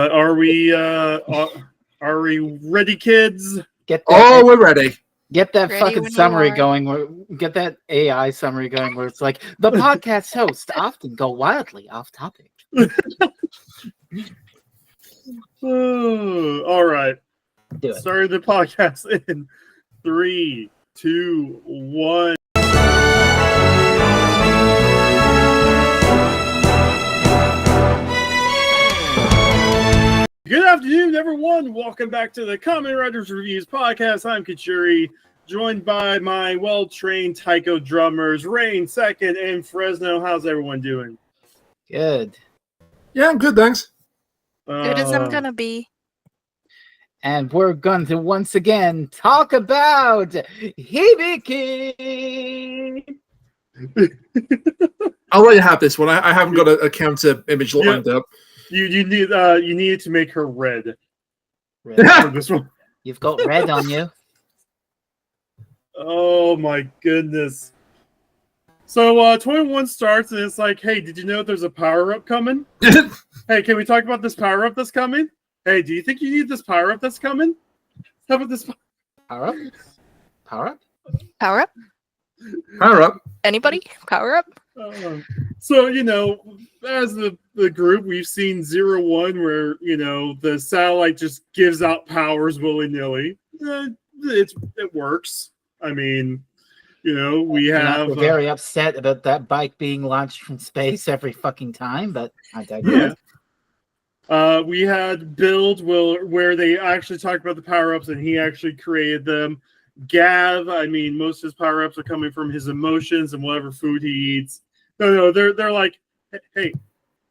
Are we ready, kids? We're ready. Get that Ready fucking when you summary are. going. Get that AI summary going where it's like, the podcast hosts often go wildly off topic. All right. Do it. Starting the podcast in 3, 2, 1. Good afternoon, everyone. Welcome back to the Kamen Writers Reviews podcast. I'm Kachuri, joined by my well-trained taiko drummers, Rain, Second, and Fresno. How's everyone doing? Good. Yeah, I'm good, thanks. Good as I'm gonna be. And we're going to once again talk about Hibiki. I'll let you have this one. I haven't got a counter image lined up. You needed to make her red. Red. For this one. You've got red on you. Oh my goodness. So 21 starts and it's like, hey, did you know there's a power-up coming? Hey, can we talk about this power-up that's coming? Hey, do you think you need this power-up that's coming? How about this Power-up? Power-up? Power up? Power up. Anybody? Power up? So, as the group, we've seen 0-1 where, the satellite just gives out powers willy-nilly. It works. I mean, we have... We're very upset about that bike being launched from space every fucking time, but I digress. Yeah. We had Build where they actually talked about the power-ups and he actually created them. Gav, I mean, most of his power-ups are coming from his emotions and whatever food he eats. No, they're like, hey,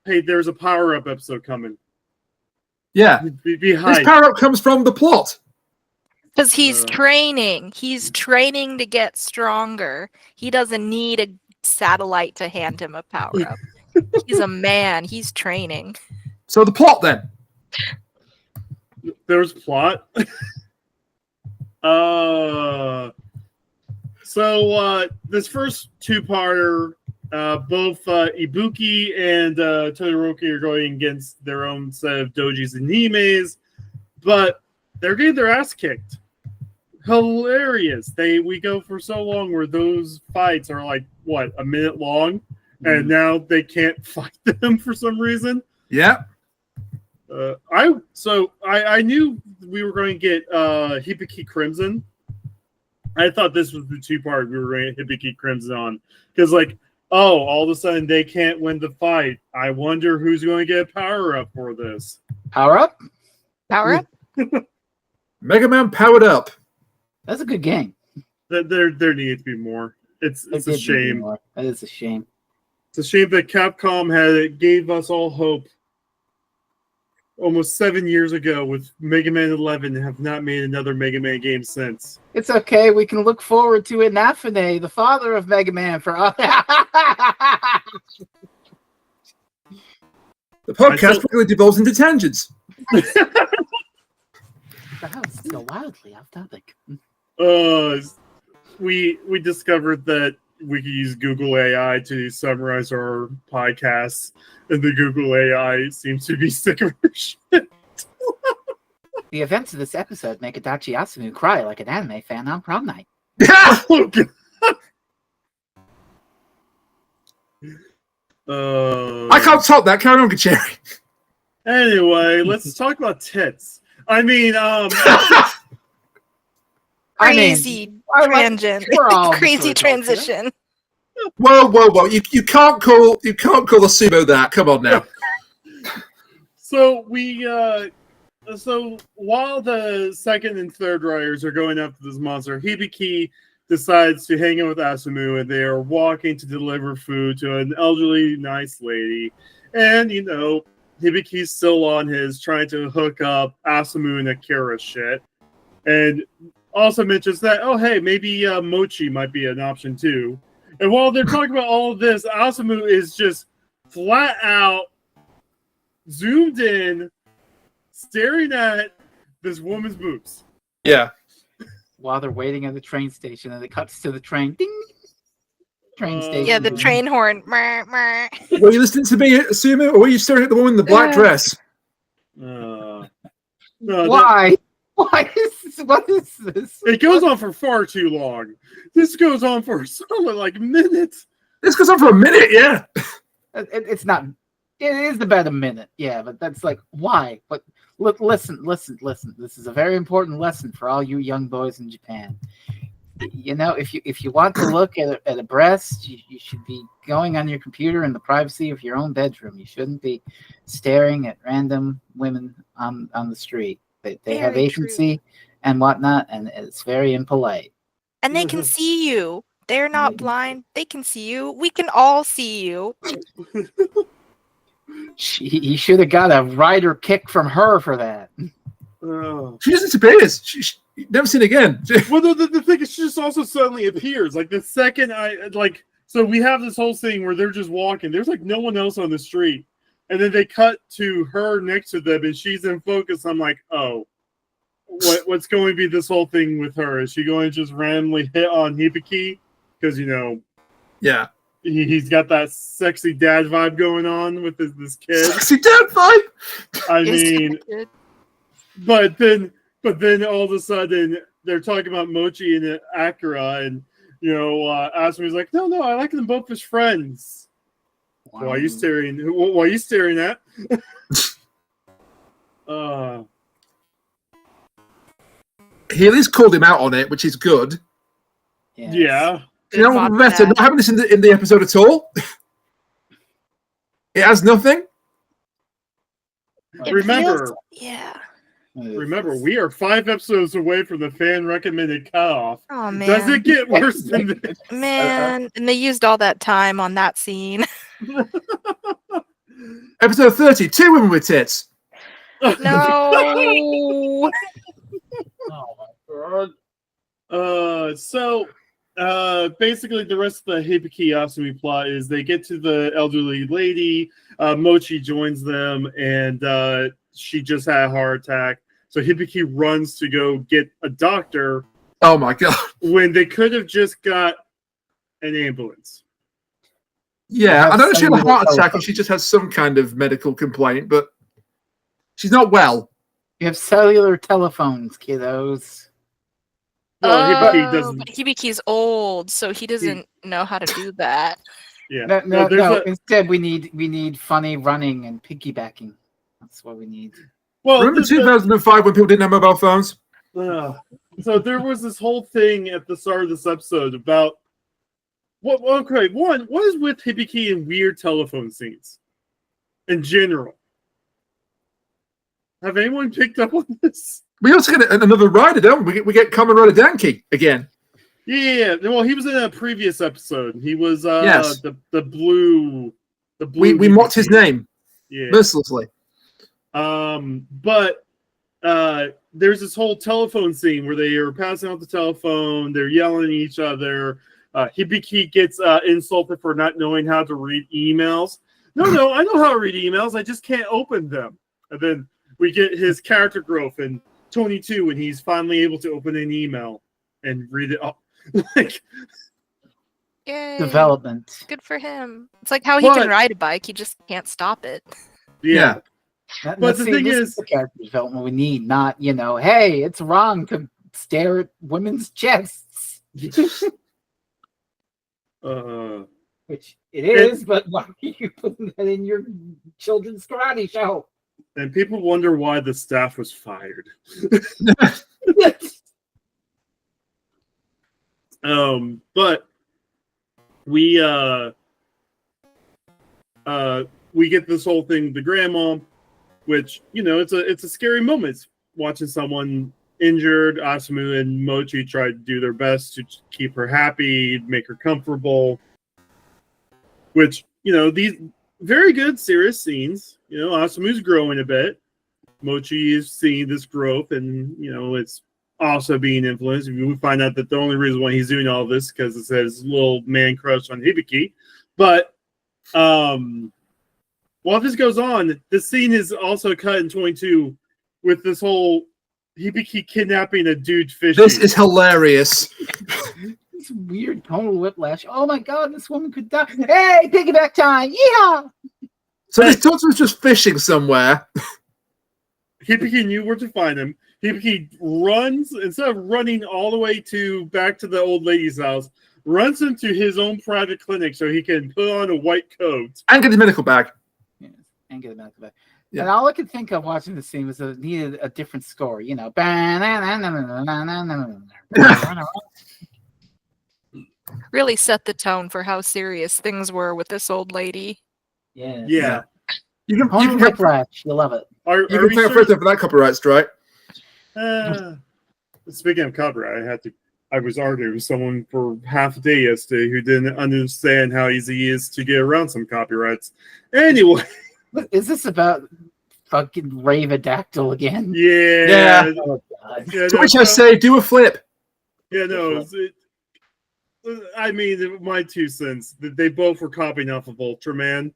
there's a power-up episode coming. Yeah. Behind. This power up comes from the plot. Because he's training. He's training to get stronger. He doesn't need a satellite to hand him a power up. He's a man. He's training. So the plot then. There's plot. So this first two-parter, both Hibiki and Todoroki are going against their own set of dojis and nimes, but they're getting their ass kicked. Hilarious. We go for so long where those fights are like, what, a minute long? And now they can't fight them for some reason. Yeah. I knew we were going to get Hibiki Crimson. I thought this was the two-part we were going to get Hibiki Crimson on. Because, all of a sudden they can't win the fight. I wonder who's going to get a power-up for this. Power-up? Power up? Mega Man powered up. That's a good game. There needs to be more. It's a shame. That is a shame. It's a shame that Capcom gave us all hope almost 7 years ago with Mega Man 11 and have not made another Mega Man game since. It's okay. We can look forward to Inafune, the father of Mega Man, for us. The podcast quickly devolves into tangents. The house is so wildly off topic. We discovered that we could use Google AI to summarize our podcasts, and the Google AI seems to be sick of our shit. The events of this episode make Adachi Asumu cry like an anime fan on prom night. Oh, God. I can't top that. Carry on, Kacheri. Anyway, let's talk about tits. I mean, Crazy tangent. Crazy transition. Whoa! You can't call a sumo that. Come on now. So so while the second and third riders are going after this monster, Hibiki decides to hang out with Asumu, and they are walking to deliver food to an elderly, nice lady. And Hibiki's still on his trying to hook up Asumu and Akira shit, and also mentions that, oh hey, maybe Mochi might be an option too. And while they're talking about all of this, Asumu is just flat out zoomed in, staring at this woman's boobs. Yeah. While they're waiting at the train station, and it cuts to the train. Ding! Train station. Yeah, the train horn. Mer, mer. Were you listening to me, Sumo, or were you staring at the woman in the black dress? No, Why? Why is this? What is this? it goes on for far too long. This goes on for a solid like minutes. This goes on for a minute, yeah. It's not. It is about a minute, yeah, but that's like why? But listen. This is a very important lesson for all you young boys in Japan. You know, if you want to look at a breast, you should be going on your computer in the privacy of your own bedroom. You shouldn't be staring at random women on the street. They have Very agency and whatnot, and it's very impolite. And they can see you. They're not blind. They can see you. We can all see you. He should have got a rider kick from her for that. She just disappears. She never seen again. Well, the thing is, she just also suddenly appears. Like the second so we have this whole thing where they're just walking. There's like no one else on the street, and then they cut to her next to them, and she's in focus. I'm like, oh, what's going to be this whole thing with her? Is she going to just randomly hit on Hibiki? Because Yeah. He's got that sexy dad vibe going on with this kid. Sexy dad vibe. I mean, but then all of a sudden they're talking about Mochi and Akira, and Asumi's like, no, I like them both as friends. Wow. Why are you staring? Why are you staring at? He at least called him out on it, which is good. Yes. Yeah. You know what better? Not having this in the episode at all. It has nothing. Remember, We are 5 episodes away from the fan recommended cutoff. Oh man. Does it get worse than this? Man, and they used all that time on that scene. Episode 30, 2 women with tits. No. Oh my god. Basically the rest of the Hibiki Asumi plot is they get to the elderly lady, Mochi joins them, and she just had a heart attack. So Hibiki runs to go get a doctor. Oh my god. When they could have just got an ambulance. Yeah, I don't know if she had a heart attack or she just has some kind of medical complaint, but she's not well. You have cellular telephones, kiddos. Well, Hibiki doesn't. But Hibiki's old, so he doesn't know how to do that. Yeah. No. Instead, we need funny running and piggybacking. That's what we need. Well, remember 2005 when people didn't have mobile phones? So there was this whole thing at the start of this episode about what is with Hibiki and weird telephone scenes in general? Have anyone picked up on this? We also get another rider, don't we? We get Kamen Rider Danki again. Yeah. Well, he was in a previous episode. He was yes. the blue. We mocked his name mercilessly. But there's this whole telephone scene where they are passing out the telephone. They're yelling at each other. Hibiki gets insulted for not knowing how to read emails. No, I know how to read emails. I just can't open them. And then we get his character growth in 22 when he's finally able to open an email and read it up. Yay. Development. Good for him. It's like how he can ride a bike. He just can't stop it. Yeah. But the thing is the character development we need, not, hey, it's wrong to stare at women's chests. Which it is, but why are you putting that in your children's karate show? And people wonder why the staff was fired. But we get this whole thing, the grandma, which, it's a scary moment. It's watching someone injured. Asumu and Mochi try to do their best to keep her happy, make her comfortable. Which, these very good, serious scenes. Asumu's growing a bit. Mochi is seeing this growth, and, it's also being influenced. We find out that the only reason why he's doing all this is because it's his little man crush on Hibiki. But, while this goes on, the scene is also cut in 22 with this whole Hibiki kidnapping a dude fishing. This is hilarious. This weird tonal whiplash. Oh my god, this woman could die. Hey, piggyback time! Yeah. So this daughter was just fishing somewhere. Hibiki knew where to find him. Hibiki runs, instead of running all the way back to the old lady's house, runs into his own private clinic so he can put on a white coat. And get the medical bag. Yes, and get the medical bag. Yeah. And all I could think of watching the scene was that it needed a different score, you know. Really set the tone for how serious things were with this old lady. Yeah. Yeah. You can Pony get Whiplash, you love it. Are you can we pay a sure? for that copyright strike. Speaking of copyright, I was arguing with someone for half a day yesterday who didn't understand how easy it is to get around some copyrights. Anyway. Is this about fucking Ravedactyl again? Yeah. Oh, God. Yeah, To which I say, do a flip. Yeah, no. I mean, my 2 cents. They both were copying off of Ultraman.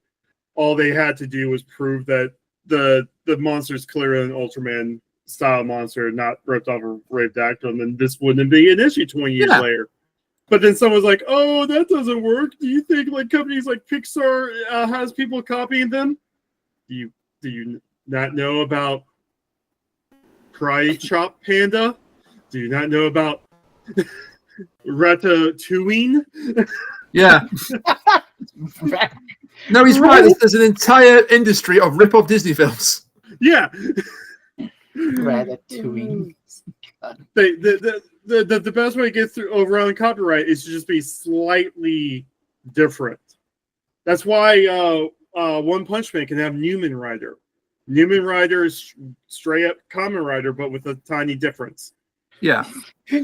All they had to do was prove that the monster's clearly an Ultraman style monster, not ripped off of Ravedactyl, and then this wouldn't be an issue 20 years later. But then someone's like, "Oh, that doesn't work. Do you think like companies like Pixar has people copying them? Do you not know about Cry Chop Panda? Do you not know about Ratatouille?" Yeah. No, he's right. There's an entire industry of rip-off Disney films. Yeah. Ratatouille. The best way to get through around copyright is to just be slightly different. That's why One Punch Man can have Newman Rider. Newman Rider is straight up Kamen Rider, but with a tiny difference. Yeah. A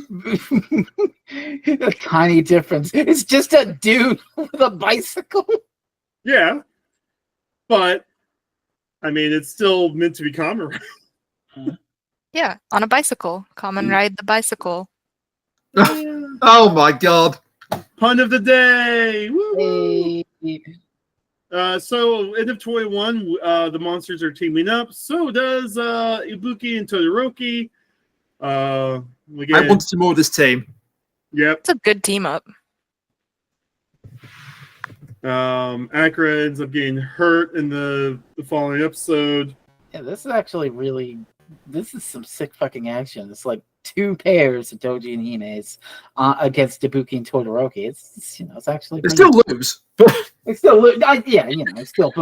tiny difference. It's just a dude with a bicycle. Yeah. But, I mean, it's still meant to be Kamen Rider. Yeah, on a bicycle. Kamen ride the bicycle. Oh my god. Pun of the day. Woo-hoo. Hey. So end of 21, the monsters are teaming up. So does Hibiki and Todoroki. I Again, wanted more of this team. Yep. It's a good team up. Akira ends up getting hurt in the following episode. Yeah, this is actually really. This is some sick fucking action. It's like 2 pairs of Doji and Hime's against Hibiki and Todoroki. It's actually. They still lose. It's still, it's still,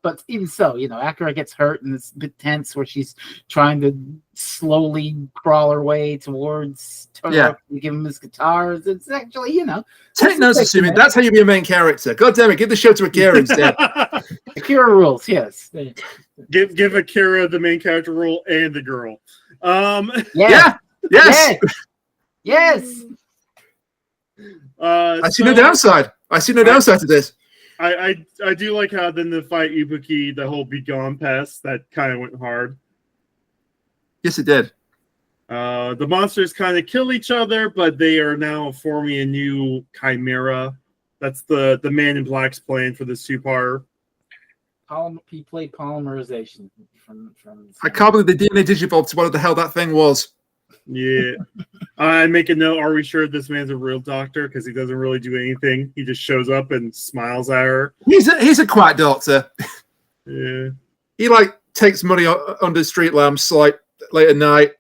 but even so, Akira gets hurt and it's a bit tense where she's trying to slowly crawl her way towards Todoroki to give him his guitars. It's actually, Take notes, assuming that's how you be a main character. God damn it, give the show to Akira instead. Akira rules, yes. Give Akira the main character role and the girl. Yes. Yes. I see no downside. I see no downside to this. I do like how then the fight Ibuki, the whole Be Gone pass, that kind of went hard. Yes, it did. The monsters kind of kill each other, but they are now forming a new chimera. That's the Man in Black's plan for this 2-parter. He played polymerization from I can't believe the DNA digivolved to whatever the hell that thing was. Yeah. I make a note. Are we sure this man's a real doctor? Because he doesn't really do anything. He just shows up and smiles at her. He's a quack doctor. Yeah. He takes money under street lamps late at night.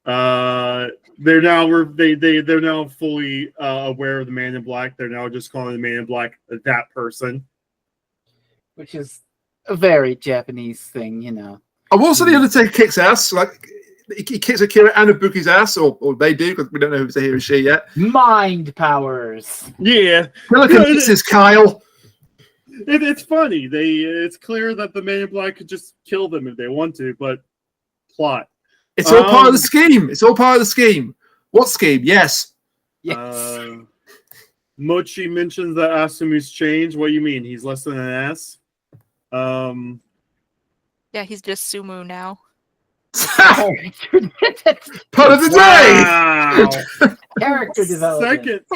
They're now fully aware of the Man in Black. They're now just calling the Man in Black that person, which is a very Japanese thing, And also the Undertaker kicks ass. He kicks Akira and Ibuki's ass, or they do, because we don't know who's he or she yet. Mind powers. Yeah. This is Kyle. It's funny. It's clear that the Man in Black could just kill them if they want to, but plot. It's all part of the scheme. It's all part of the scheme. What scheme? Yes. Mochi mentions that Asumu's changed. What do you mean? He's less than an ass? Yeah, he's just Sumu now. Part of the day. Wow. Character development.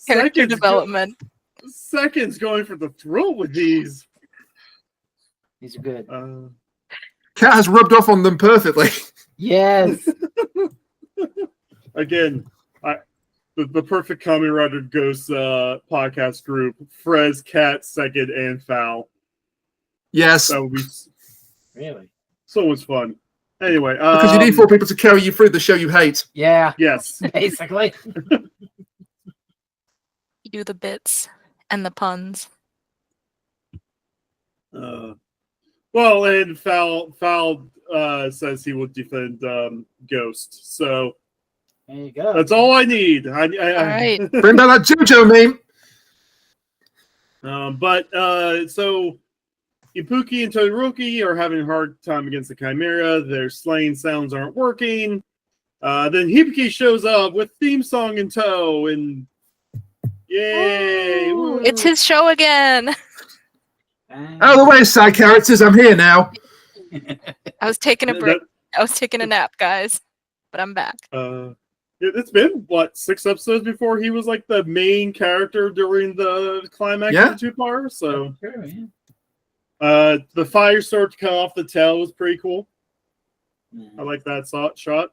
Character development. Seconds going for the throat with these. These are good. Cat has rubbed off on them perfectly. Yes. Again, the perfect Kamen Rider Ghost podcast group. Frez, Cat, Second, and Foul. Yes. That would be. Really? So much fun. Anyway, Because you need 4 people to carry you through the show you hate. Yeah, yes. basically. You do the bits and the puns. Well, and Foul says he will defend Ghost. So There you go. that's all I need. All right. Bring back that JoJo meme. So Hibiki and Todoroki are having a hard time against the Chimera. Their slaying sounds aren't working. Then Hibiki shows up with theme song in tow, and yay! Ooh, it's his show again. Out of the way, side characters. I'm here now. I was taking a break. I was taking a nap, guys, but I'm back. It's been what 6 episodes before he was like the main character during the climax of the 2-part. So the fire sword to cut off the tail was pretty cool. I like that shot.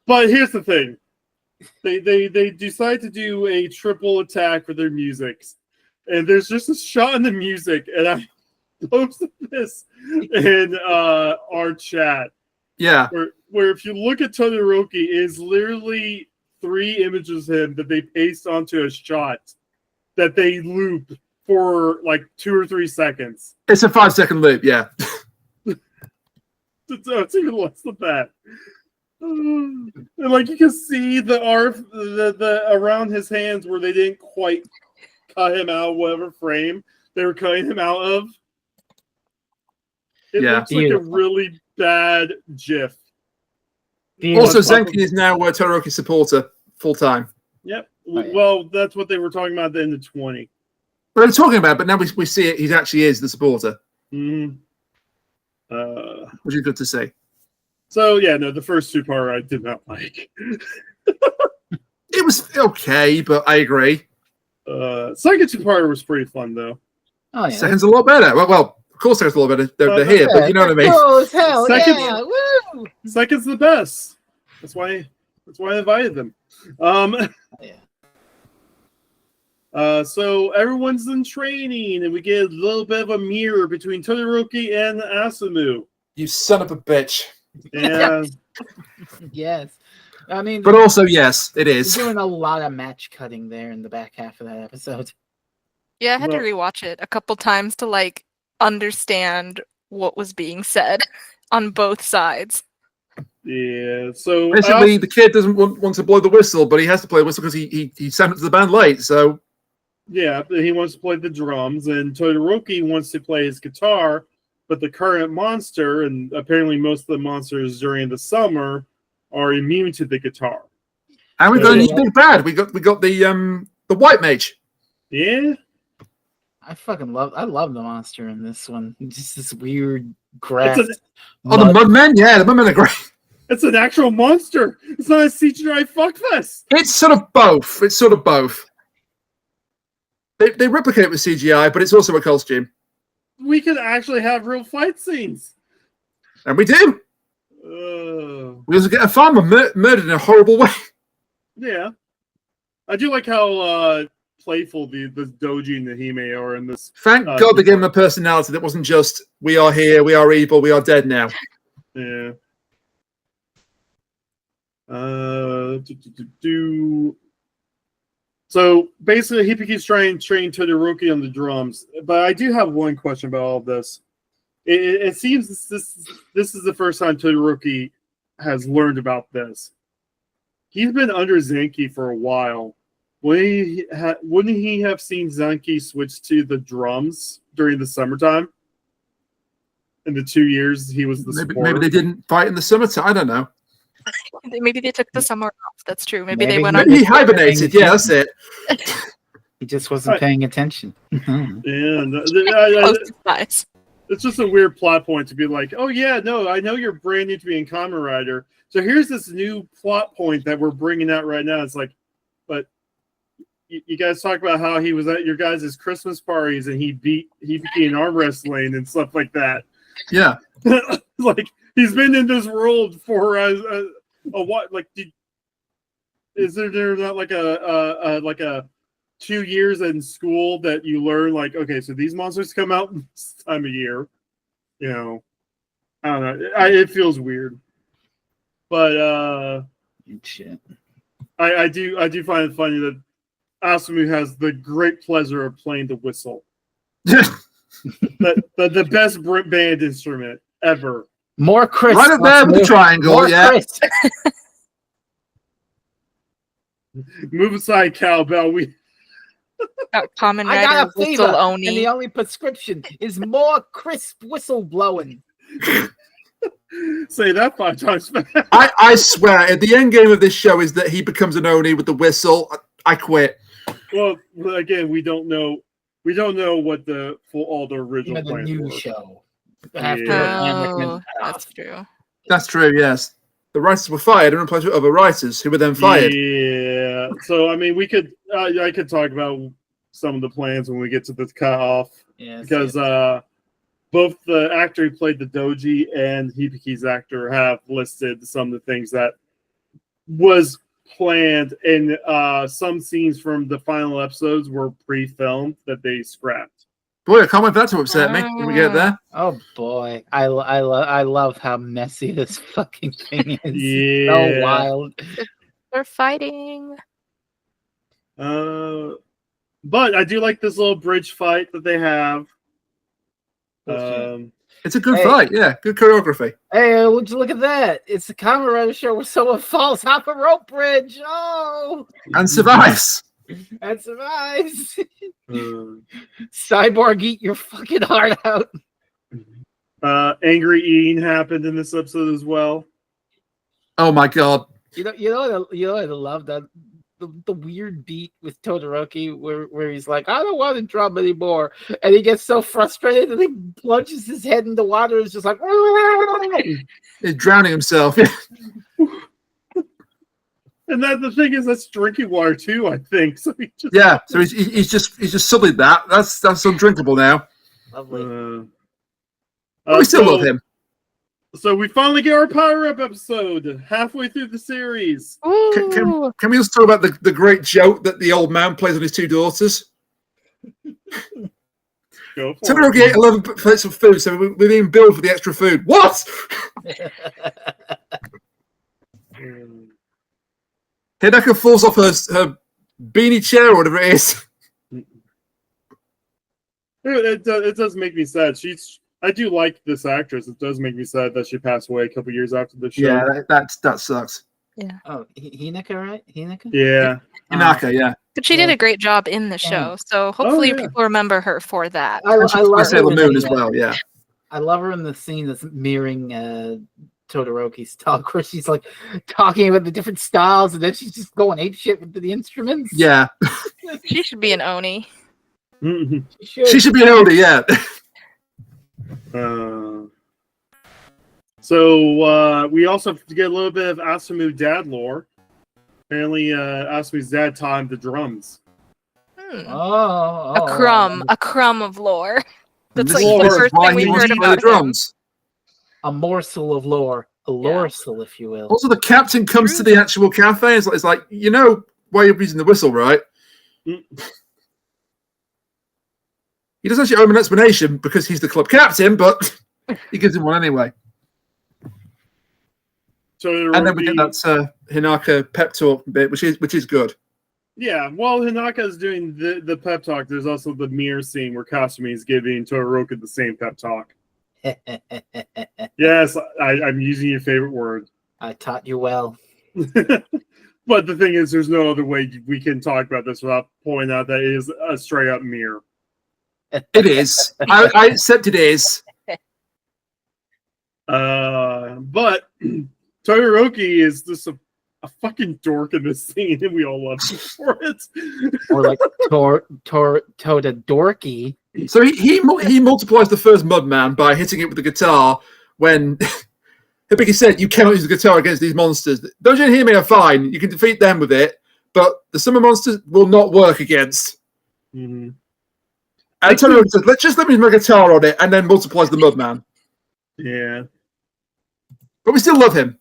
But here's the thing: they decide to do a triple attack for their music, and there's just a shot in the music, and I posted this in our chat. Yeah. Where if you look at Todoroki, it is literally 3 images of him that they paste onto a shot that they loop for like 2 or 3 seconds. It's a 5-second loop, yeah. It's even less than that. And like you can see the around his hands where they didn't quite cut him out of whatever frame they were cutting him out of. It looks like a really bad GIF. Also, Zenki is now a Todoroki supporter full time. Yep. Well, that's what they were talking about at the end of 20. Well, they're talking about it, but now we see it. He actually is the supporter. Mm-hmm. Which is good to see. So, yeah, no, the first 2-part I did not like. It was okay, but I agree. Second 2-part was pretty fun, though. Oh, yeah. Second's a lot better. Well, of course, second's a lot better. They're here, but you know what I mean. Oh, as hell, Second- yeah, woo! Second's the best. That's why I invited them. So everyone's in training, and we get a little bit of a mirror between Todoroki and Asumu. You son of a bitch. Yeah. Yes. I mean, But also, yes, it is. doing a lot of match cutting there in the back half of that episode. Yeah, I had Well- to rewatch it a couple times to like understand what was being said on both sides. Yeah. So Basically, the kid doesn't want to blow the whistle, but he has to play the whistle because he signed up to the band late. So yeah, he wants to play the drums, and Todoroki wants to play his guitar, but the current monster, and apparently most of the monsters during the summer, are immune to the guitar. and we've got a new big bad. We got the white mage. Yeah. I love the monster in this one. Just this weird grass. It's Oh, the Mudmen? Yeah, the Mudmen are great. It's an actual monster. It's not a CGI fuckfest. It's sort of both. They replicate it with CGI, but it's also a costume. We could actually have real fight scenes. And we do. We also get a farmer murdered in a horrible way. Yeah. I do like how playful the Doji and the Hime are in this. Thank God they gave him a personality that wasn't just, we are here, we are evil, we are dead now. Yeah. So basically, Hibiki's trying to train Todoroki on the drums, but I do have one question about all of this. It seems this is the first time Todoroki has learned about this. He's been under Zenki for a while. Wouldn't he have seen Zenki switch to the drums during the summertime? In the 2 years he was the supporter? Maybe they didn't fight in the summertime. I don't know. Maybe they took the summer off. That's true. Maybe they Maybe went he- on. Maybe he hibernated. Yeah, that's it. He just wasn't paying attention. Close his eyes. It's just a weird plot point to be like, oh yeah, no, I know you're brand new to being Kamen Rider, so here's this new plot point that we're bringing out right now. It's like, but you guys talk about how he was at your guys' Christmas parties and he beat Hibiki in arm wrestling and stuff like that. Yeah. Like he's been in this world for a what? Like, is there not like a 2 years in school that you learn like, okay, so these monsters come out this time of year, you know? I don't know. It feels weird, but Shit. I do find it funny that Asumu has the great pleasure of playing the whistle. the best band instrument ever. More crisp. Right up there with the triangle, More yeah. crisp. Move aside, cowbell. We Kamen I got Rider a fever, Whistle and the Oni. only prescription is more crisp whistle blowing. say that 5 times fast. I swear, the end game of this show is that he becomes an Oni with the whistle. I quit. Well, again, we don't know what all the original Even the plans new were. show. Yeah. Oh, that's true. That's true, yes. The writers were fired and replaced with other writers who were then fired. Yeah. So I mean, we could I could talk about some of the plans when we get to the cutoff Yes, because both the actor who played the Doji and Hibiki's actor have listed some of the things that was planned, and some scenes from the final episodes were pre-filmed that they scrapped. Boy, I can't wait for that to upset me when we get there. Oh boy, I love how messy this fucking thing is. Yeah. So wild. They're fighting. But I do like this little bridge fight that they have. It's a good Hey. fight, yeah. Good choreography. Hey, would you look at that? It's the Kamen Rider show where someone falls off a rope bridge. Oh, And survives. that survives. uh, Cyborg, eat your fucking heart out. angry eating happened in this episode as well. Oh my god. You know, I love that the weird beat with Todoroki where he's like, I don't want to drum anymore, and he gets so frustrated and he plunges his head in the water. It's just like, He's drowning himself. And that the thing is, that's drinking water too, I think. So he just Yeah, so he's just sullied that. That's undrinkable now. lovely. But we still love him. So we finally get our power-up episode halfway through the series. Ooh. Can we also talk about the great joke that the old man plays on his 2 daughters? Go for Todoroki it. ate 11 plates of food, so we're being billed for the extra food. What? Hidaka falls off her beanie chair or whatever it is. It does make me sad. I do like this actress. It does make me sad that she passed away a couple years after the show. Yeah, that sucks. Oh, Hinaka, right? Hinaka? Yeah. Inaka, yeah. But she did a great job in the show, so hopefully yeah. people remember her for that. I love her Sailor in Moon the, as well, yeah. I love her in the scene that's mirroring Todoroki's talk, where she's like talking about the different styles, and then she's just going ape shit with the instruments. Yeah. She should be an Oni. She should be an oldie, yeah. So we also have to get a little bit of Asumu dad lore. Apparently, Asumu's dad taught him the drums. Oh, A crumb of lore. That's This like is the first why thing he we wants heard to play about the him. drums. a morsel of lore, a lorsel, if you will. Also, the captain comes to the actual cafe. It's like, you know why you're using the whistle, right? Mm. He doesn't actually owe him an explanation because he's the club captain, but he gives him one anyway. So And then we get that Hinaka pep talk bit, which is good. Yeah, while Hinaka is doing the pep talk, there's also the mirror scene where Kasumi is giving Todoroki the same pep talk. Yes, I'm using your favorite word. I taught you well. But the thing is, there's no other way we can talk about this without pointing out that it is a straight up mirror. It is. I accept it is. But Todoroki is just a fucking dork in this scene, and we all love him for it. Or like Todorki. So he multiplies the first Mudman by hitting it with the guitar when Hibiki said, you cannot use the guitar against these monsters. Doji and Hime are fine. You can defeat them with it, but the summer monsters will not work against. Mm-hmm. And Todoroki says, let me use my guitar on it, and then multiplies the Mudman. Yeah. But we still love him.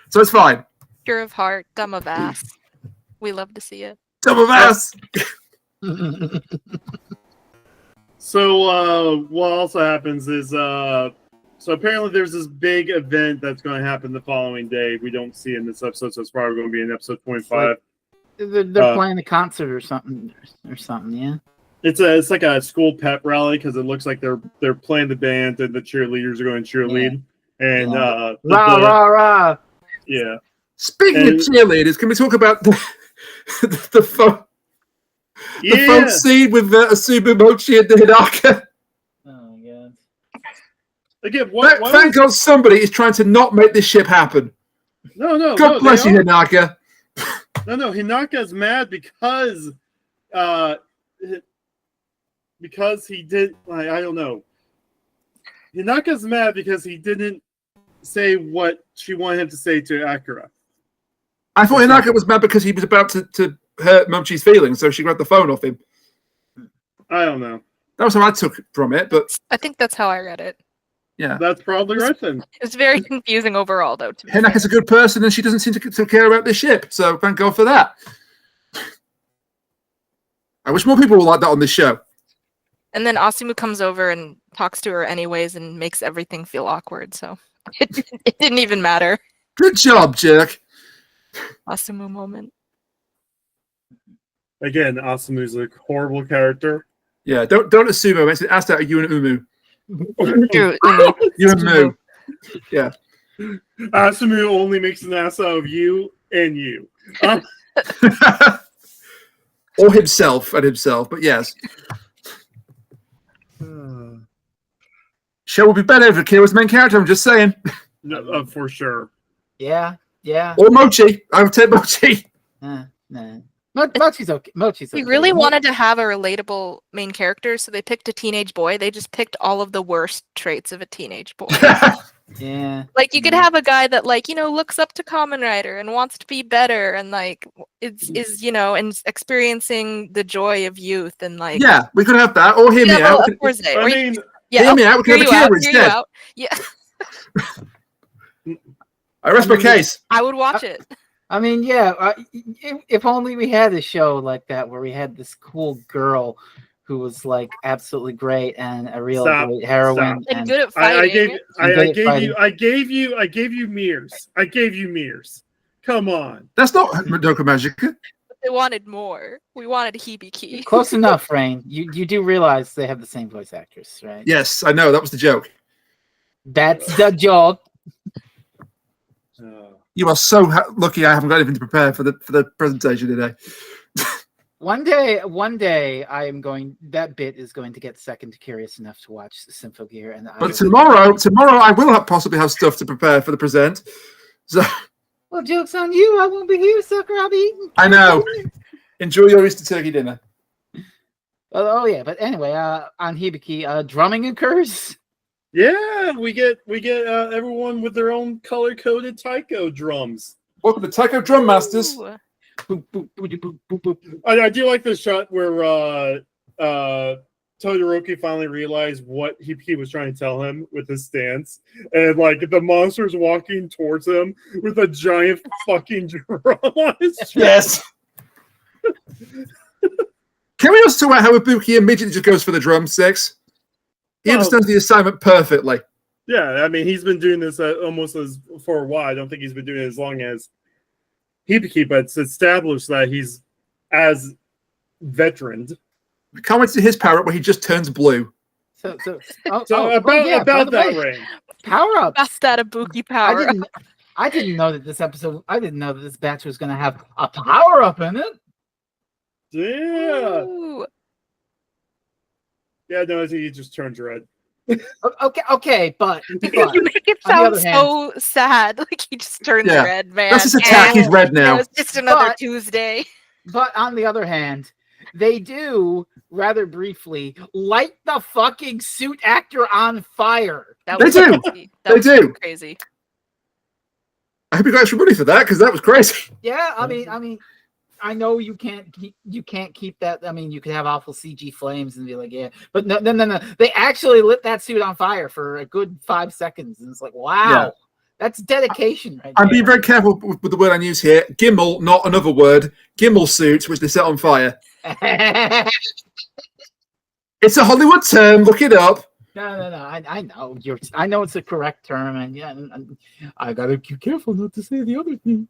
So it's fine. Pure of heart, dumb of ass. We love to see it. Dumb of ass. So what also happens is so apparently there's this big event that's going to happen the following day. We don't see in this episode, so it's probably going to be in episode 25. They're playing a concert or something. Yeah. It's like a school pep rally because it looks like they're playing the band and the cheerleaders are going to cheerlead. Yeah. And rah rah rah. Yeah. Speaking of cheerleaders, can we talk about the phone? Yeah. The phone scene with Asumu, Mochi, and the Hinaka. Oh my god. Again, Thank God somebody is trying to not make this ship happen. No. God bless you, Hinaka. No. Hinaka's mad because he did. I don't know. Hinaka's mad because he didn't say what she wanted him to say to Akira. I thought Hinaka was mad because he was about to hurt Mochi's feelings, so she grabbed the phone off him. I don't know. That was how I took from it, but I think that's how I read it. yeah. That's probably right then. It's very confusing overall, though. To be Hinaka's a good person, and she doesn't seem to care about this ship, so thank God for that. I wish more people were like that on this show. And then Asumu comes over and talks to her anyways and makes everything feel awkward. So it didn't even matter. Good job, jerk. Asumu moment. Again, Asumu's a horrible character. Yeah, don't assume. I meant asked out of you and Umu. True. You and Moo. Yeah. Asumu only makes an ass out of you and you. Or himself, but yes. Show will be better if Akira's main character, I'm just saying. No, for sure. Yeah. Or Mochi. I would take Mochi. Nah. Mochi's okay. We really wanted to have a relatable main character, so they picked a teenage boy. They just picked all of the worst traits of a teenage boy. Yeah. Like, you could have a guy that, like, looks up to Kamen Rider and wants to be better and, like, is and experiencing the joy of youth and, like... Yeah, we could have that. Or hear me out. I mean... Hear me out. We could have Akira instead. Yeah. I rest my case. I would watch it. I mean, yeah. If only we had a show like that where we had this cool girl who was like absolutely great and a real great heroine and good at fighting. I gave you Mears. I gave you Mears. Come on. That's not Madoka Magica. They wanted more. We wanted Hibiki. Close enough, Rain. You do realize they have the same voice actress, right? Yes, I know. That was the joke. That's the joke. You are so lucky I haven't got anything to prepare for the presentation today. One day that bit is going to get second curious enough to watch Symphogear. But tomorrow I will possibly have stuff to prepare for the present. So well, joke's on you. I won't be here, sucker. I'll be eating. I know. Enjoy your Easter turkey dinner. Oh yeah, but anyway, on Hibiki, drumming occurs. Yeah, we get everyone with their own color-coded taiko drums. Welcome to Taiko Drum Masters. I do like the shot where Todoroki finally realized what he was trying to tell him with his stance, and like the monster's walking towards him with a giant fucking drum on his chest. Yes. Can we also talk about how Ibuki immediately just goes for the drumsticks? He understands the assignment perfectly. Yeah, I mean, he's been doing this almost for a while. I don't think he's been doing it as long as Hibiki, but it's established that he's as veteraned. Comments to his power up where he just turns blue. About that, Rain. Power up. That's that Ibuki power. I didn't know that this episode. I didn't know that this batch was going to have a power up in it. Yeah. Ooh. Yeah, no, he just turns red. Okay, but you make it sound so sad. Like he just turns red, man. That's his attack. He's red now. It's just another Tuesday. But on the other hand, they do rather briefly light the fucking suit actor on fire. They do. They do. Crazy. I hope you got extra money for that because that was crazy. Yeah, I mean. I know you can't keep that. I mean, you could have awful CG flames and be like, yeah, but no. They actually lit that suit on fire for a good 5 seconds, and it's like, wow, that's dedication. Right I'm being very careful with the word I use here. Gimmel, not another word. Gimmel suits, which they set on fire. It's a Hollywood term. Look it up. No. I know I know it's the correct term, and yeah, I gotta be careful not to say the other thing.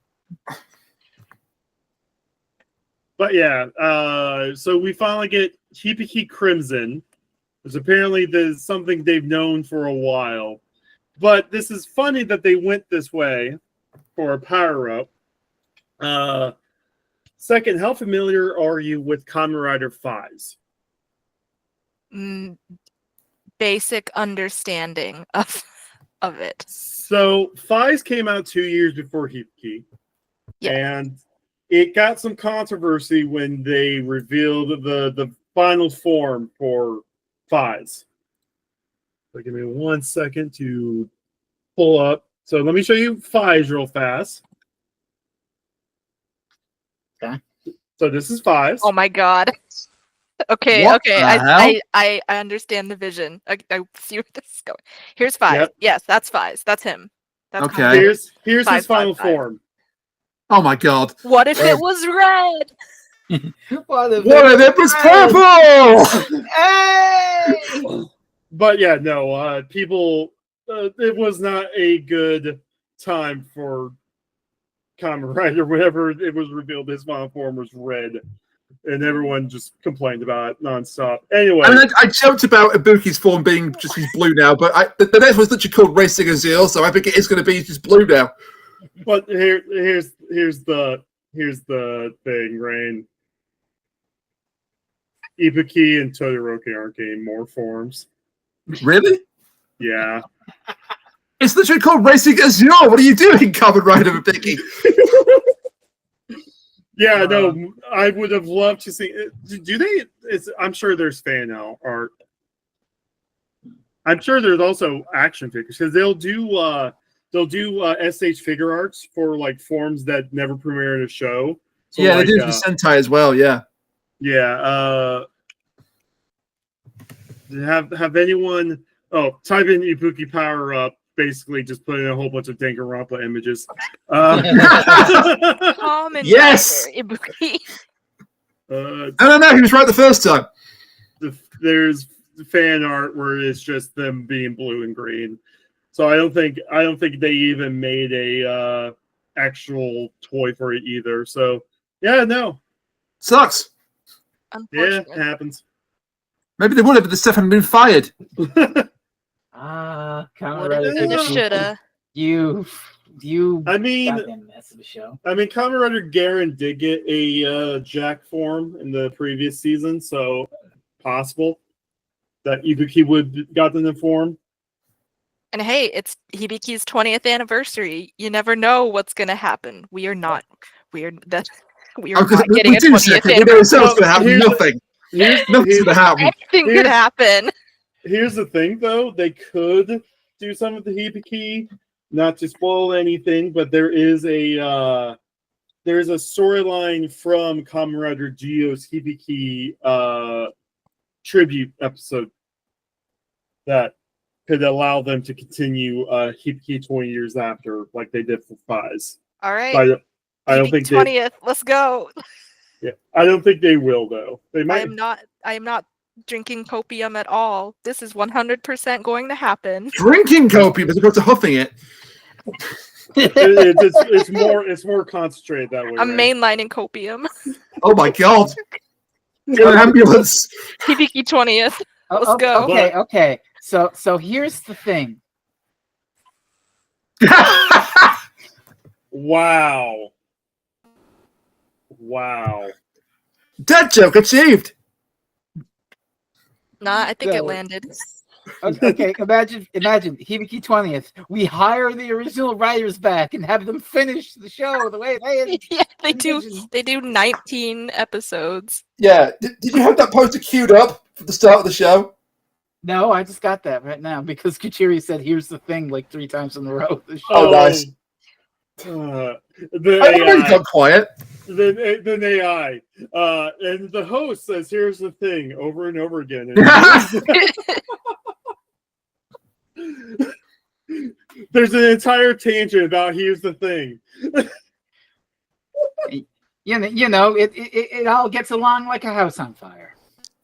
But yeah, so we finally get Hibiki Crimson, which apparently there's something they've known for a while. But this is funny that they went this way for a power-up. Second, how familiar are you with Kamen Rider Fies? Basic understanding of it. So Fies came out 2 years before Hibiki. Yeah. And it got some controversy when they revealed the final form for Fies. So give me 1 second to pull up. So let me show you Fies real fast. Okay. So this is Fies. Oh my god. Okay, What okay. the hell? I understand the vision. I see where this is going. Here's Fies. Yep. Yes, that's Fies. That's him. That's Okay. Kamen. Here's his Fies, final Fies, Fies. form. Oh my god. What if it was red? What if What if it was purple? Hey! But yeah, no, people, it was not a good time for Kamen Rider whenever it was revealed his final form was red. And everyone just complained about it nonstop. Anyway. I mean, I joked about Ibuki's form being just his blue now, but the next one's literally called Racing Azure, so I think it is going to be just blue now. But here's the thing, Rain. Ibuki and Todoroki aren't getting more forms. Really? Yeah. It's literally called Racing Azure. What are you doing, Kamen Rider Hibiki? Yeah, no, I would have loved to see. Do they? I'm sure there's fan art. I'm sure there's also action figures because they'll do SH figure arts for like forms that never premiere in a show. So, yeah, like, they do it for Sentai as well. Yeah. Yeah. Have anyone? Oh, type in Ibuki power up. Basically, just put in a whole bunch of Danganronpa images. Kamen Yes! Rider, Ibuki. No, he was right the first time. There's fan art where it's just them being blue and green. So I don't think they even made a actual toy for it either. So yeah, no. Sucks. Yeah, Unfortunate. it happens. Maybe they would have, but the stuff hadn't been fired. Woulda, shoulda. You. I mean, goddamn mess of a show. Kamen Rider Garen did get a Jack form in the previous season, so possible that Ibuki would gotten the form. And hey, it's Hibiki's 20th anniversary. You never know what's gonna happen. We are not getting a 20th We know anniversary. it's going to happen. Nothing. Nothing's going to happen. Anything could happen. Here's the thing, though. They could do some of the Hibiki, not to spoil anything, but there is a storyline from Kamen Rider Geo's Hibiki tribute episode that could allow them to continue Hibiki 20 years after, like they did for Fies. All right. I don't think 20th. Let's go. Yeah, I don't think they will, though. They might. I am not drinking copium at all. This is 100% going to happen. Drinking copium as opposed to huffing it. It's more concentrated that way. I'm right? mainlining copium. Oh my god. Get an ambulance. Hibiki 20th. Let's go. Okay. So here's the thing. Wow. Dead joke achieved. Nah, I think So- it landed. Okay, imagine Hibiki 20th. We hire the original writers back and have them finish the show the way they Yeah, they do. envisioned. They do 19 episodes. Yeah. Did you have that poster queued up for the start of the show? No, I just got that right now because Kuchiri said, "Here's the thing," like 3 times in a row. The show. Oh, nice. The I already AI, got quiet. the AI, and the host says, "Here's the thing," over and over again. There's an entire tangent about "Here's the thing." You know, it all gets along like a house on fire.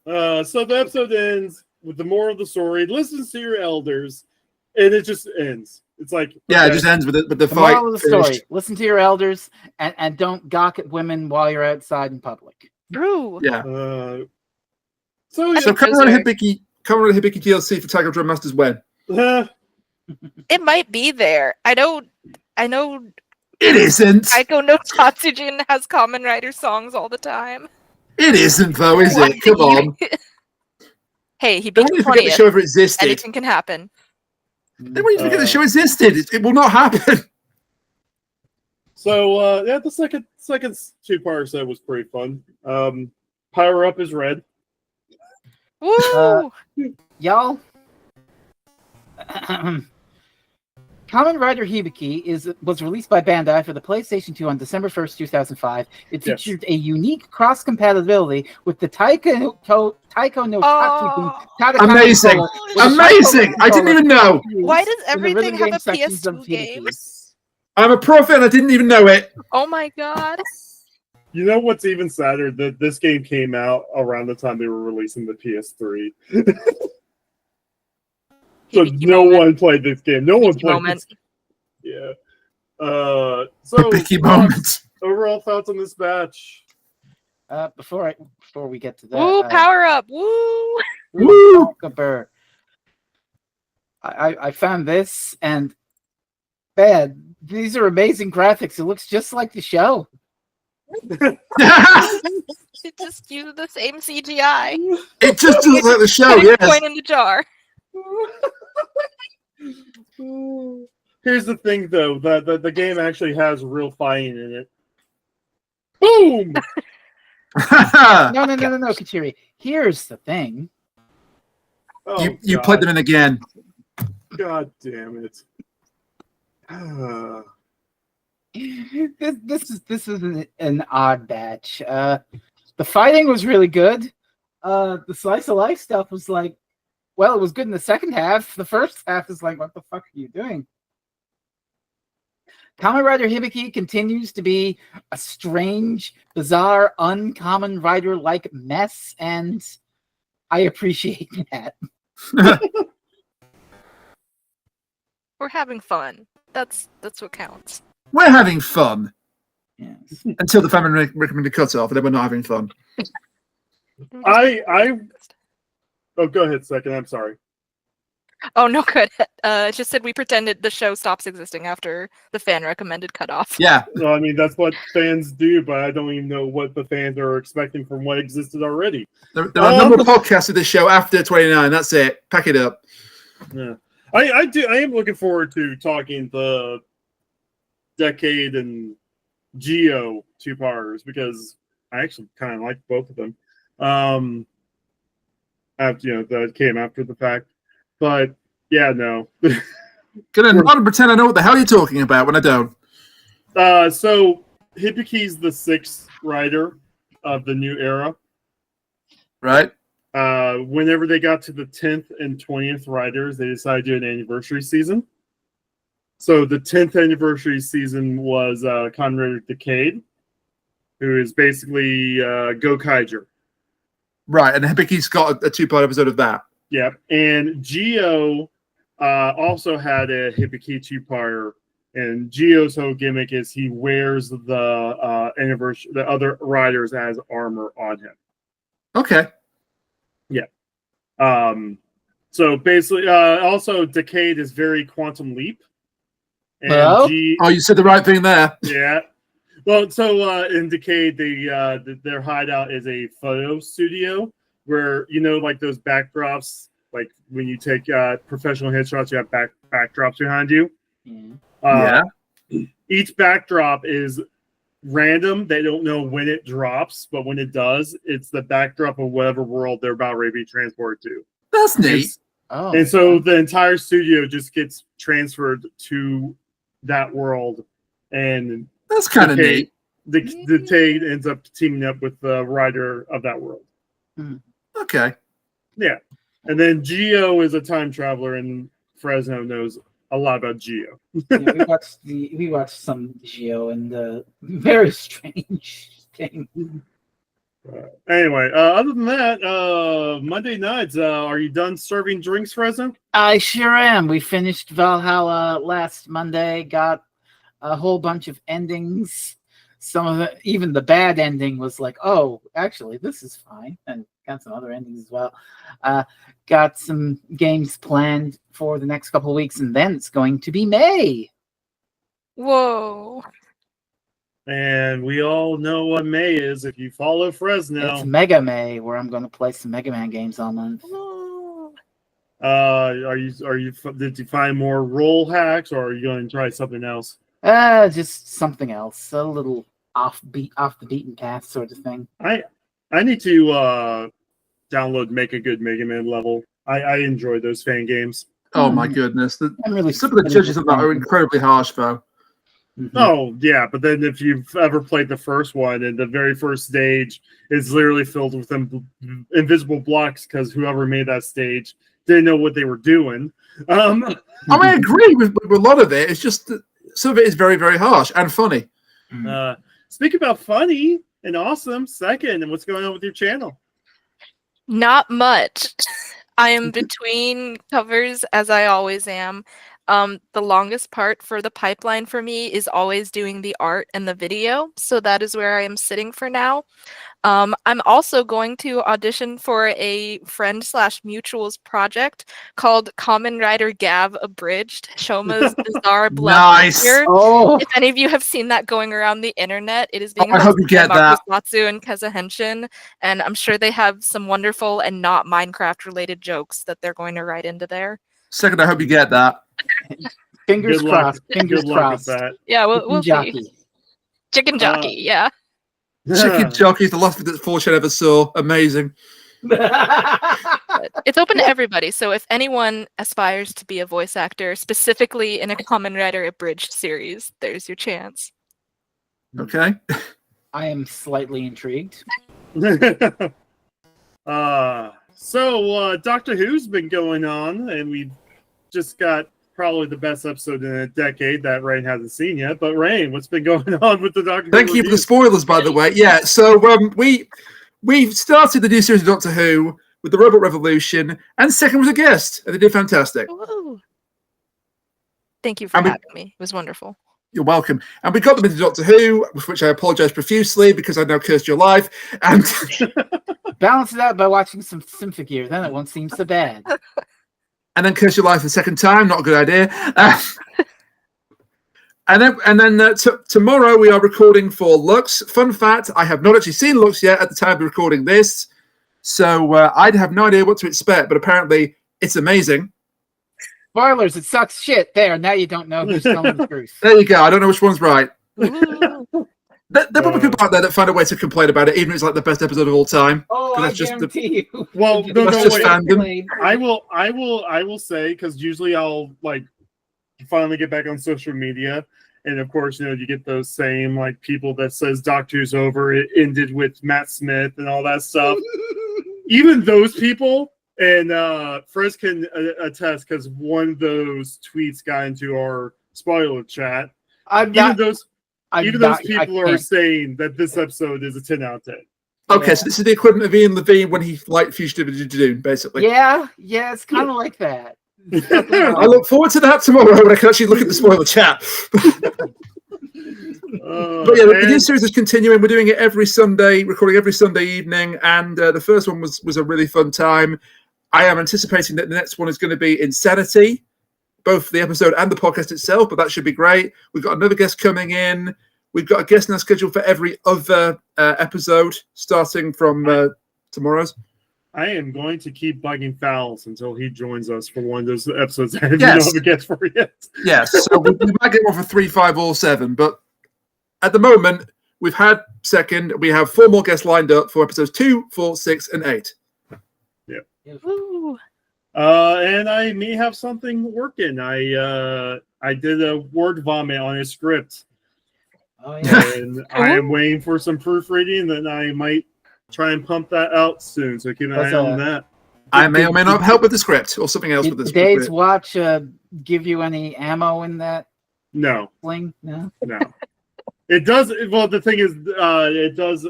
So the episode ends with the moral of the story: listen to your elders, and it just ends. It's like Yeah, okay. it just ends with the The fight. moral of the finished. story: listen to your elders and don't gawk at women while you're outside in public. True. Yeah. So So yeah, Kamen Rider Hibiki DLC for Tiger Drum Masters when? It might be there. I know It isn't. Taiko no Tatsujin has Kamen Rider songs all the time. It isn't though, is Why it? Come do you- on. Hey, he Don't beat you the forget the 20th. show ever existed. Anything can happen. Then when you forget the show existed, it will not happen. So yeah, the second two-part set was pretty fun. Power Up is red. Woo! Y'all, Kamen Rider Hibiki was released by Bandai for the PlayStation 2 on December 1st, 2005. It Yes. featured a unique cross-compatibility with the Taiko no Tatsujin Oh. Katakana Amazing. controller with a Amazing. Taiko I didn't even know. controller Why used does in the everything rhythm have game a sections of PS2 game? Hibiki. I'm a pro fan. I didn't even know it. Oh my god. You know what's even sadder? That this game came out around the time they were releasing the PS3. So Hibiki no moment. one played this game. No one Hibiki played moment. this. Yeah. So Hibiki moment. overall thoughts on this batch? Before we get to that, Woo, power up. Woo! Woo! Burr. I found this and man, these are amazing graphics. It looks just like the show. It just used the same CGI. It just looks like the show, Putting yes. coin in the jar. Here's the thing, though: the game actually has real fighting in it. Boom! No, Kateri. Here's the thing. Oh, you God. put them in again. God damn it! This is an odd batch. The fighting was really good. The slice of life stuff was like, well, it was good in the second half. The first half is like, what the fuck are you doing? Kamen Rider Hibiki continues to be a strange, bizarre, uncommon rider-like mess, and I appreciate that. We're having fun. That's what counts. We're having fun. Yes. Until the family recommended cut off, and then we're not having fun. Oh, go ahead, second. I'm sorry. Oh no, good. It just said we pretended the show stops existing after the fan recommended cutoff. Yeah. No, I mean that's what fans do, but I don't even know what the fans are expecting from what existed already. There are a number of podcasts of this show after 29. That's it. Pack it up. Yeah, I am looking forward to talking the Decade and Geo two-parters because I actually kind of like both of them. After that came after the fact, but yeah, no. Gonna nod and pretend I know what the hell you're talking about when I don't. So Hibiki's the 6th rider of the new era. Right? Whenever they got to the 10th and 20th riders, they decided to do an anniversary season. So the 10th anniversary season was Kamen Rider Decade, who is basically Gokaiger. Right, and Hibiki's got a two-part episode of that. Yep, and Geo also had a Hibiki two-parter, and Geo's whole gimmick is he wears the other riders as armor on him. Okay. Yeah. So basically, also Decade is very Quantum Leap. And Well? Oh, you said the right thing there. Yeah. Well, so in Decade, their hideout is a photo studio where like those backdrops, like when you take professional headshots, you have backdrops behind you. Yeah. Each backdrop is random. They don't know when it drops, but when it does, it's the backdrop of whatever world they're about ready to be transported to. That's neat. Oh. And so the entire studio just gets transferred to that world, and That's kind of neat. The Tate ends up teaming up with the writer of that world. Okay. Yeah. And then Geo is a time traveler, and Fresno knows a lot about Geo. Yeah, we watched some Geo and very strange thing. Anyway, other than that, Monday nights, are you done serving drinks, Fresno? I sure am. We finished Valhalla last Monday. Got a whole bunch of endings. Some of it, even the bad ending, was like, oh, actually, this is fine. And got some other endings as well. Got some games planned for the next couple of weeks, and then it's going to be May. Whoa. And we all know what May is if you follow Fresno. It's Mega May, where I'm going to play some Mega Man games all month. Whoa. Did you find more roll hacks, or are you going to try something else? Just something else, a little off the beaten path sort of thing. I need to download Make a Good Mega Man level. I enjoy those fan games. Oh my goodness! I'm really Some of the judges of that are incredibly harsh, though. Mm-hmm. Oh yeah, but then if you've ever played the first one, and the very first stage is literally filled with invisible blocks because whoever made that stage didn't know what they were doing. I mean, I agree with a lot of it. It's just that some of it is very, very harsh and funny. Speak about funny and awesome. Second, and what's going on with your channel? Not much. I am between covers, as I always am. The longest part for the pipeline for me is always doing the art and the video. So that is where I am sitting for now. I'm also going to audition for a friend/mutuals project called Kamen Rider Gav Abridged, Shoma's Bizarre Blood Nice. Warrior. Oh, If any of you have seen that going around the internet, it is being I hope you get that. Satsu and Keza Henshin, and I'm sure they have some wonderful and not Minecraft related jokes that they're going to write into there. Second, I hope you get that. fingers Good luck. crossed. Fingers Good luck with crossed. that. Yeah, we'll see. Jockey. Chicken jockey, yeah. Chicken Jockey is the last bit that Fortune ever saw. Amazing. But it's open to everybody, so if anyone aspires to be a voice actor, specifically in a Kamen Rider Abridged series, there's your chance. Okay. I am slightly intrigued. So Doctor Who's been going on, and we just got probably the best episode in a decade that Rain hasn't seen yet. But Rain, what's been going on with the Doctor Who? Thank you for the spoilers, by the way. Yeah, so we started the new series of Doctor Who with the Robot Revolution, and second was a guest, and they did fantastic. Woo. Thank you for And we- having me. It was wonderful. You're welcome. And we got them into Doctor Who, with which I apologise profusely because I now cursed your life. And Balance it out by watching some Symphogear, then it won't seem so bad. and then curse your life a second time. Not a good idea. And then tomorrow we are recording for Lux. Fun fact: I have not actually seen Lux yet at the time of recording this, so I'd have no idea what to expect. But apparently, it's amazing. Spoilers, it sucks shit. There, now you don't know who's telling the truth. There you go. I don't know which one's right. Ooh. There are probably people out there that find a way to complain about it, even if it's like the best episode of all time. Oh, But I that's just the- guarantee you. Well, no, That's no, just wait. fandom. I will say, because usually I'll like finally get back on social media, and of course, you get those same like people that says Doctor Who's over. It ended with Matt Smith and all that stuff. Even those people, and Frizz can attest because one of those tweets got into our spoiler chat. Even those people are saying that this episode is a 10 out of 10. Okay, Yeah. so this is the equivalent of Ian Levine when he liked Fugitive to Doom, basically. Yeah, it's kind of like that. I look forward to that tomorrow when I can actually look at the spoiler chat. But yeah, the new series is continuing. We're doing it every Sunday, recording every Sunday evening, and the first one was a really fun time. I am anticipating that the next one is going to be Insanity, both the episode and the podcast itself, but that should be great. We've got another guest coming in. We've got a guest in our schedule for every other episode, starting from tomorrow's. I am going to keep bugging Fowls until he joins us for one of those episodes I don't Yes. have a guest for yet. Yes, so we might get one for 3, 5, or 7, but at the moment, we've had second. We have 4 more guests lined up for episodes 2, 4, 6, and 8. Woo. And I may have something working. I did a word vomit on a script, Oh yeah. and I am waiting for some proofreading. Then I might try and pump that out soon. So keep an eye That's on that. I may or may not help with the script or something else Did with the today's script. watch give you any ammo in that No, sling? No. no. It does. Well, the thing is, it does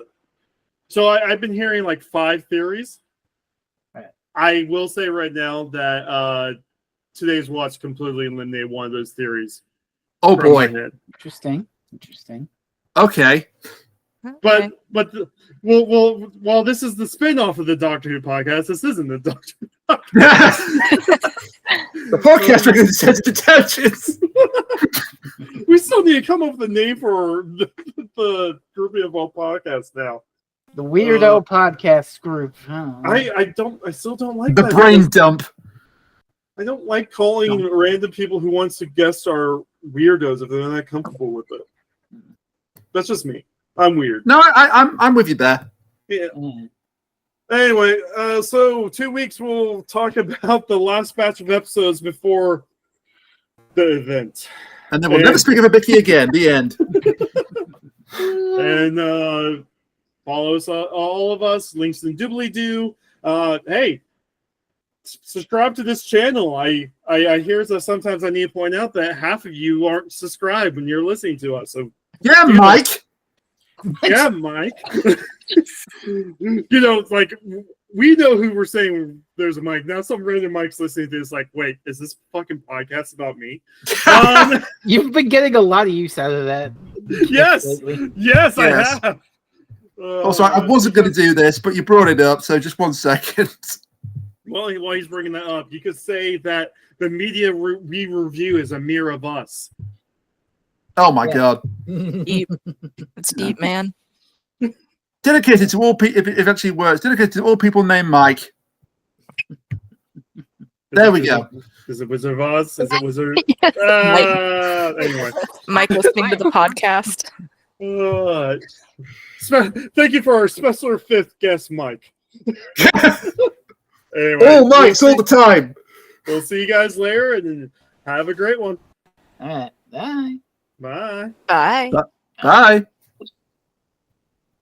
So I've been hearing like 5 theories. Right. I will say right now that today's watch completely eliminated one of those theories. Oh from my boy. head. Interesting. Okay. But well, while this is the spin-off of the Doctor Who podcast, this isn't the Doctor Who podcast. The podcast brings a sense of intelligence. We still need to come up with a name for the grouping of all podcasts now. The Weirdo Podcast Group. I still don't like The that brain because dump. I don't like calling random people who wants to guest our weirdos if they're not comfortable with it. That's just me. I'm weird. No, I'm with you there. Yeah. Anyway, so 2 weeks we'll talk about the last batch of episodes before the event. And then we'll never speak of Hibiki again. The end. And follow us, all of us. Links in doobly-doo. Hey, subscribe to this channel. I hear that sometimes I need to point out that half of you aren't subscribed when you're listening to us. So Yeah, Mike. yeah, Mike. Like we know who we're saying there's a Mike. Now some random Mike's listening to this like, wait, is this fucking podcast about me? You've been getting a lot of use out of that. Yes, Yes. I have. Also, I wasn't going to do this, but you brought it up, so just 1 second. Well, while he's bringing that up, you could say that the media we review is a mirror of us. Oh my god. Deep. It's deep, man. Dedicated to all people, if it actually works, dedicated to all people named Mike. There we go. Is it Wizard of Oz? Is it Wizard? Anyway. Mike listening to the podcast. Thank you for our special 5th guest, Mike. Anyway, All Mikes all the time. We'll see you guys later, and have a great one. All right. Bye. Bye. Bye. Bye.